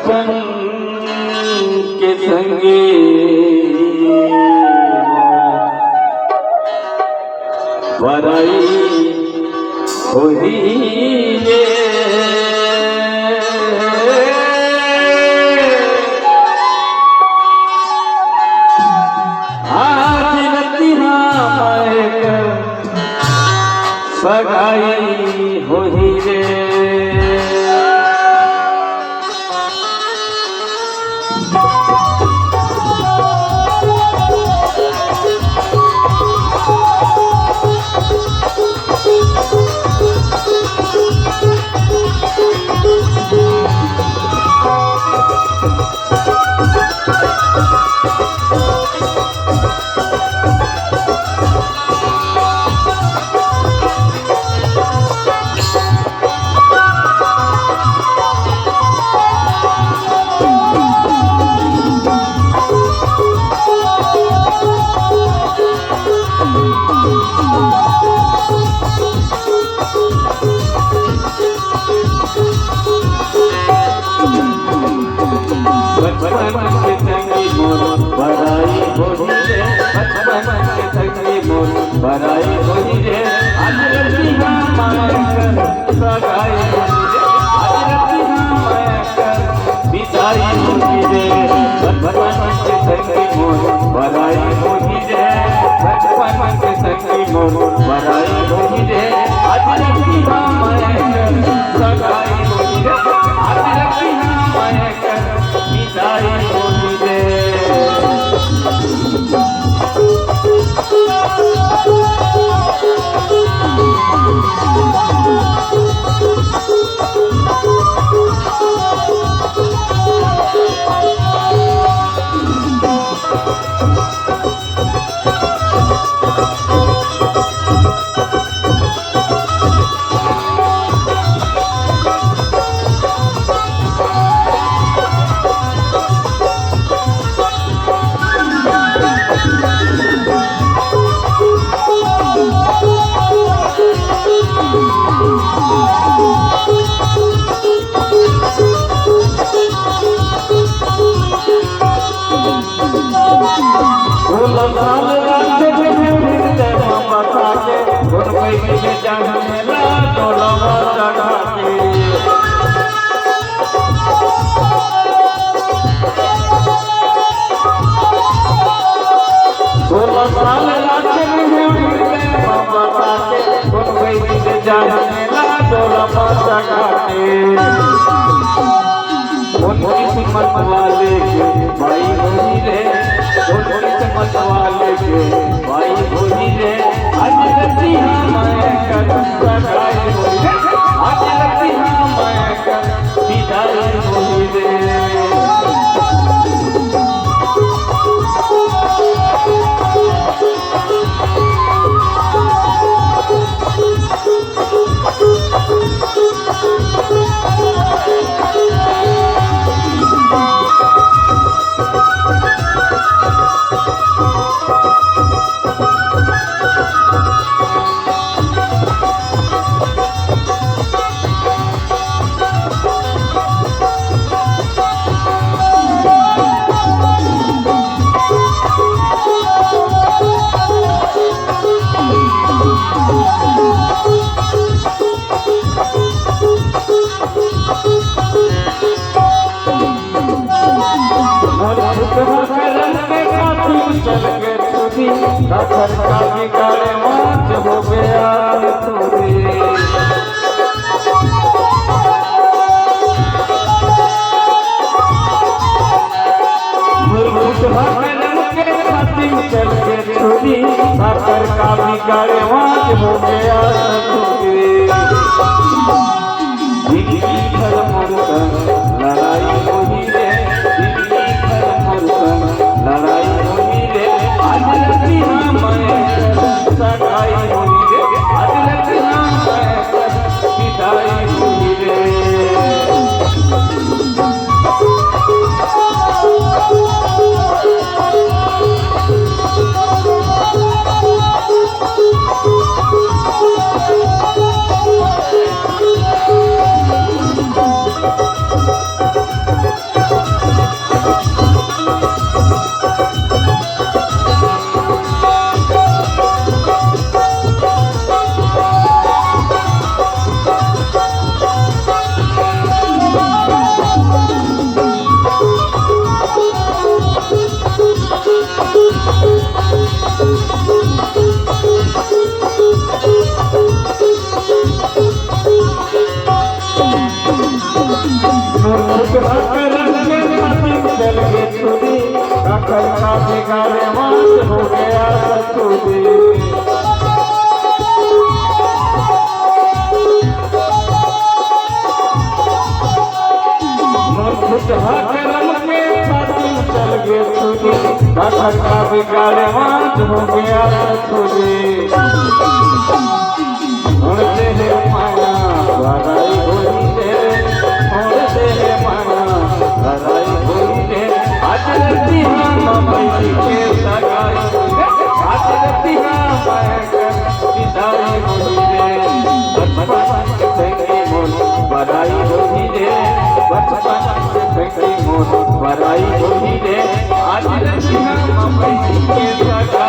बचपन के संगे वराई होरी रे आज रतिहा मायकर सगाई होही रे बराई होई रे आज रतिहा मायकर सगाई होई रे आज रतिहा मायकर विदाई होई रे बचपन के संगी मोर बराई होई रे बचपन के संगी मोर बराई होई रे आज रतिहा मायकर सगाई होई रे आज रतिहा मायकर विदाई होई रे किस्मत वाले के भाई होली रे किस्मत वाले के भाई होली रे आज रतिहा मायकर सगाई होली रे आज रतिहा मायकर विदाई होली रे घर का बिगाड़े मौज हो गया चल के छोरी घर का बिगाड़े मौज हो गया लड़ाई होगी रे लड़ाई होगी रे आज रतिहा मायकर सगाई होगी रे आज रतिहा मायकर विदाई होगी रे कुछ करम के खातिर चल गए तुझे अकल का बिगाड़े मात हो गया तुझे कुछ करम के खातिर चल गए तुझे अकल का बिगाड़े मात हो गया तुझे उड़ते हैं माया बधाई होली तेरे उड़ते हैं माया बधाई होली तेरे आज रती हम बैठी के सगाई आज रती हम बिदाई होली रे बचपन के फेंकी मोर बधाई होली रे बचपन के फेंकी मोर बधाई होली रे आज रती हम बैठी के सगाई